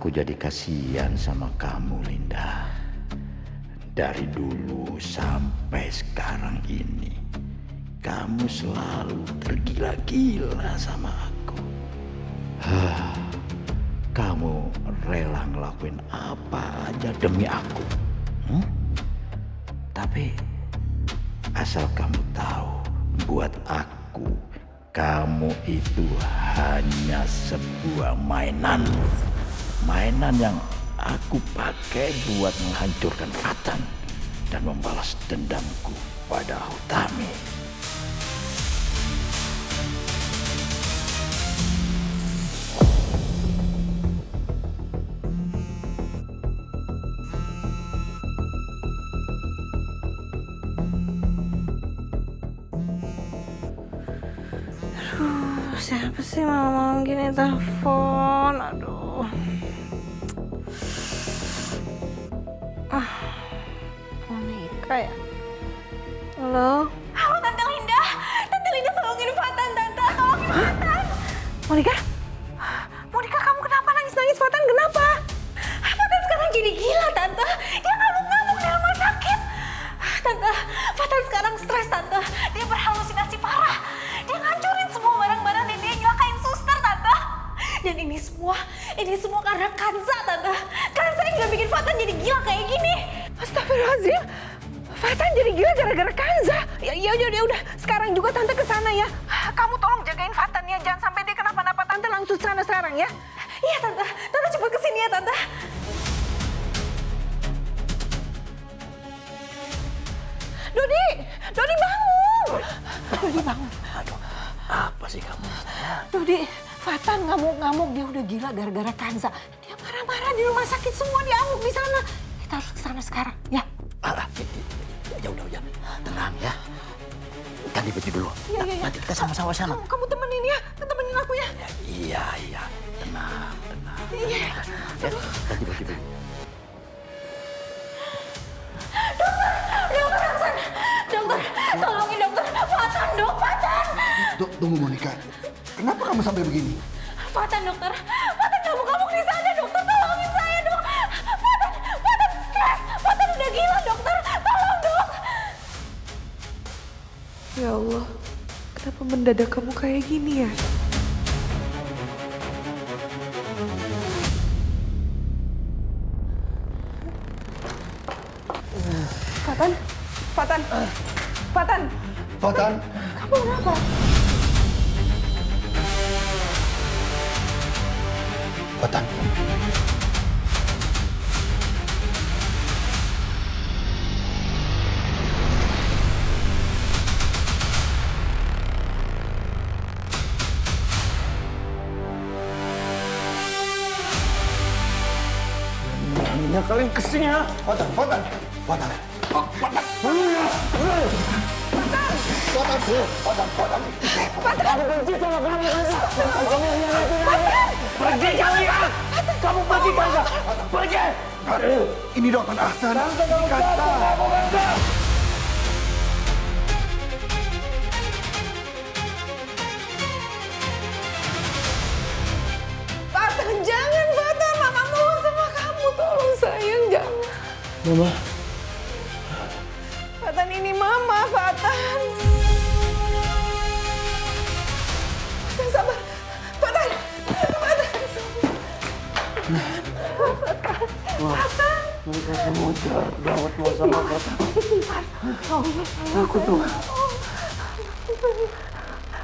Aku jadi kasihan sama kamu, Linda. Dari dulu sampai sekarang ini, kamu selalu tergila-gila sama aku. Kamu rela ngelakuin apa aja demi aku. Tapi asal kamu tahu, buat aku, kamu itu hanya sebuah mainan. Mainan yang aku pakai buat menghancurkan Fatan dan membalas dendamku pada Utami. Siapa sih malam-malam gini telepon? Aduh. Monika ya? Halo? Halo Tante Linda. Tante Linda tolongin Fatan, Tante. Tolongin Fatan. Monika? Monika, kamu kenapa nangis-nangis? Fatan kenapa? Fatan sekarang jadi gila, Tante. Dia ngamuk-ngamuk di rumah sakit. Tante, Fatan sekarang stres, Tante. Dia berhalusinasi parah. Dia ngancurin semua barang-barang dan dia nyelakain suster, Tante. Dan ini semua karena Kanza, Tante. Kanza yang gak bikin Fatan jadi gila kayak gini. Astagfirullahaladzim. Fatan jadi gila gara-gara Kanza. Ya udah. Sekarang juga Tante ke sana ya. Kamu tolong jagain Fatan ya. Jangan sampai dia kenapa-napa. Tante langsung sana sekarang ya. Iya, Tante. Tante cepet kesini ya, Tante. Dodi bangun. Dodi bangun. Aduh, apa sih kamu? Dodi, Fatan ngamuk-ngamuk. Dia udah gila gara-gara Kanza. Dia marah-marah di rumah sakit, semua diamuk di sana. Kita harus ke sana sekarang ya. Ya udah, tenang ya. Ganti baju dulu. Iya. Nanti kita sama-sama sana. Kamu temenin ya, temenin aku ya. Iya. Tenang. Iya. Ya, ganti baju dulu. Dokter, tolongin dokter. Fatan, dok, Fatan. Tunggu Monika, kenapa kamu sampai begini? Fatan, dokter. Fatan ngamuk-ngamuk di sana, dokter. Tolongin saya, dok. Fatan stres. Fatan udah gila, dokter. Tolong, dok. Ya Allah, kenapa mendadak kamu kayak gini ya? Fatan. Fatan, Kamu kenapa? Fatan. Ya kalian kesini ya. Fatan. Pergi kalian! Kamu pergi, Kanza! Pergi! Ini Dokter Ahsan. Kata. Fatan, jangan Fatan. Mama mohon sama kamu. Tolong sayang, jangan. Mama. Fatan, ini Mama, Fatan. Fatan, sabar. Fatan. Mereka semua jahat banget mau sama Fatan. Aku tuh.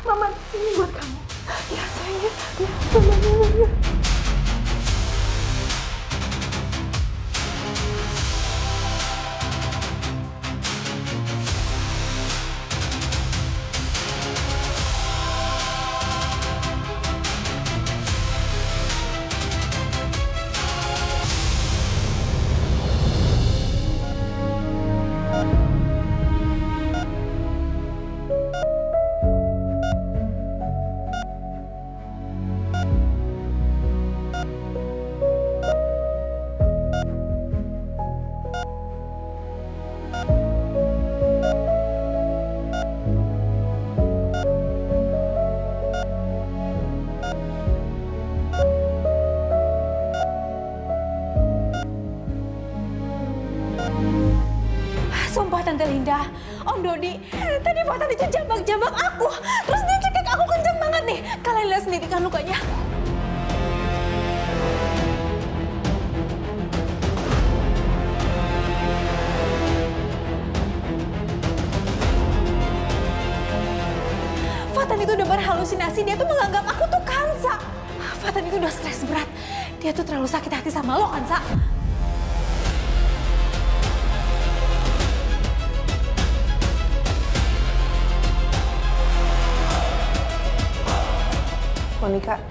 Mama, ini buat kamu. Ya, sayang. Ya. Indah, Om Dodi, tadi Fatan itu jambak-jambak aku. Terus dia cekik aku kenceng banget nih. Kalian lihat sendiri kan lukanya. Fatan itu udah berhalusinasi, dia tuh menganggap aku tuh Kansa. Fatan itu udah stres berat. Dia tuh terlalu sakit hati sama lo, Kansa. Monica,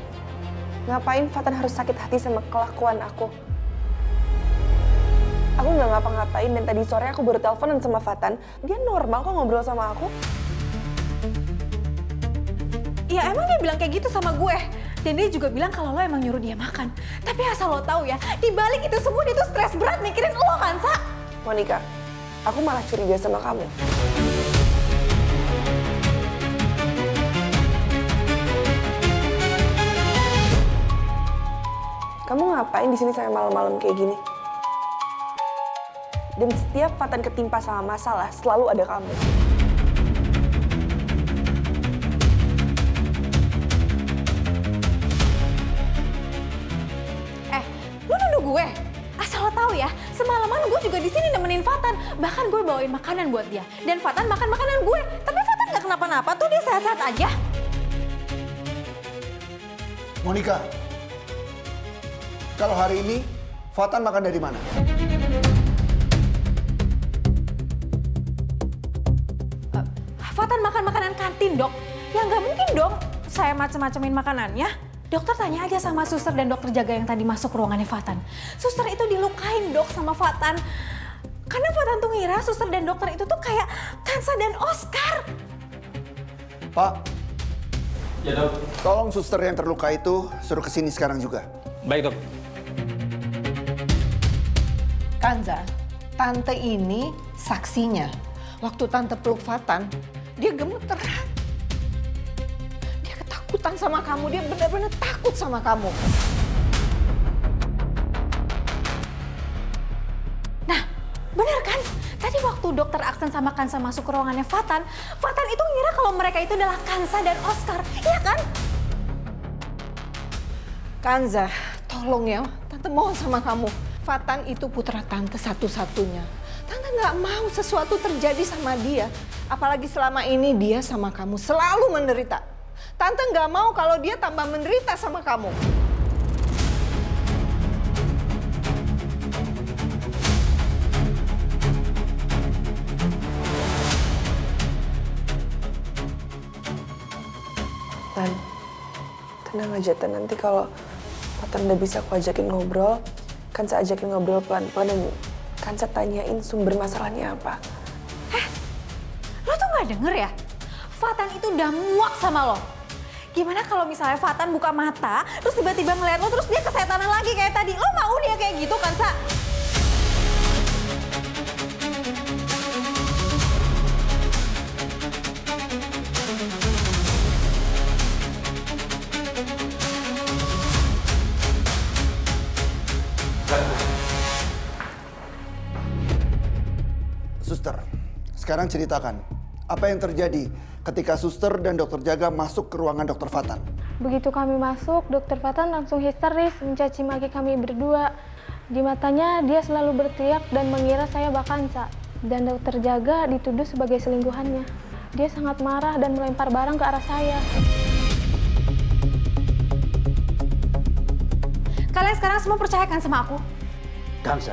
ngapain Fatan harus sakit hati sama kelakuan aku? Aku nggak ngapa-ngapain dan tadi sore aku baru teleponan sama Fatan. Dia normal kok ngobrol sama aku. Ya emang dia bilang kayak gitu sama gue. Dan dia juga bilang kalau lo emang nyuruh dia makan. Tapi asal lo tahu ya, di balik itu semua dia tuh stres berat mikirin lo, Kansa. Monica, aku malah curiga sama kamu. Kamu ngapain di sini sampai malam-malam kayak gini? Dan setiap Fatan ketimpa sama masalah, selalu ada kamu. Lo nuduh gue? Asal lo tahu ya, semalaman gue juga di sini nemenin Fatan. Bahkan gue bawain makanan buat dia. Dan Fatan makan makanan gue. Tapi Fatan nggak kenapa-napa tuh, dia sehat-sehat aja. Monica, kalau hari ini Fatan makan dari mana? Fatan makan makanan kantin, Dok. Ya nggak mungkin dong saya macem-macemin makanannya. Dokter tanya aja sama suster dan dokter jaga yang tadi masuk ruangannya Fatan. Suster itu dilukain, Dok, sama Fatan. Karena Fatan tuh ngira suster dan dokter itu tuh kayak Kansa dan Oscar. Pak, Ya dok. tolong suster yang terluka itu suruh kesini sekarang juga. Baik dok. Kanza, tante ini saksinya. Waktu tante peluk Fatan, dia gemeteran. Dia ketakutan sama kamu, dia benar-benar takut sama kamu. Nah, bener kan? Tadi waktu dokter Aksen sama Kansa masuk ke ruangannya Fatan, Fatan itu ngira kalau mereka itu adalah Kansa dan Oscar, iya kan? Kanza, tolong ya, tante mohon sama kamu. Fatan itu putra tante satu-satunya. Tante nggak mau sesuatu terjadi sama dia. Apalagi selama ini dia sama kamu selalu menderita. Tante nggak mau kalau dia tambah menderita sama kamu. Tan, tenang aja Tan. Nanti kalau Fatan udah bisa aku ajakin ngobrol, Kansa ajakin ngobrol pelan-pelan dan Kansa tanyain sumber masalahnya apa. Lo tuh nggak denger ya? Fatan itu udah muak sama lo. Gimana kalau misalnya Fatan buka mata, terus tiba-tiba ngeliat lo, terus dia kesetanan lagi kayak tadi. Lo mau dia kayak gitu, Kansa? Suster, sekarang ceritakan apa yang terjadi ketika suster dan dokter jaga masuk ke ruangan dokter Fatan. Begitu kami masuk, dokter Fatan langsung histeris mencaci maki kami berdua. Di matanya dia selalu berteriak dan mengira saya Bakansa. Dan dokter jaga dituduh sebagai selingkuhannya. Dia sangat marah dan melempar barang ke arah saya. Kalian sekarang semua percayakan sama aku? Kansa,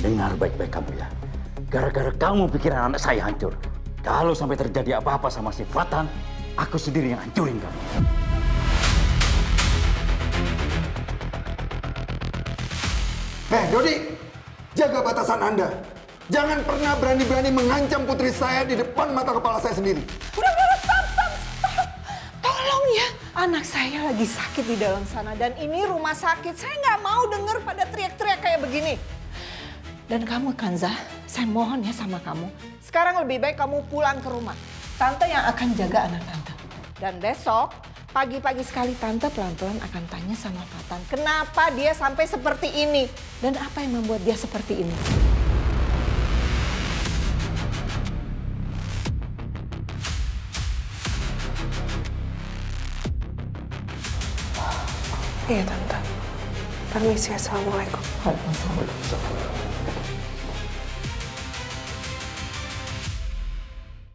dengar baik-baik kamu ya. Gara-gara kamu pikiran anak saya hancur. Kalau sampai terjadi apa-apa sama si Fatan, aku sendiri yang hancurin kamu. Dodi, jaga batasan Anda. Jangan pernah berani-berani mengancam putri saya di depan mata kepala saya sendiri. Udah, stop. Tolong ya, anak saya lagi sakit di dalam sana. Dan ini rumah sakit, saya nggak mau dengar pada teriak-teriak kayak begini. Dan kamu Kanza, saya mohon ya sama kamu. Sekarang lebih baik kamu pulang ke rumah. Tante yang akan jaga anak tante. Dan besok, pagi-pagi sekali tante pelan-pelan akan tanya sama Fatan. Kenapa dia sampai seperti ini? Dan apa yang membuat dia seperti ini? Iya, Tante. Permisi, Assalamualaikum. Waalaikumsalam.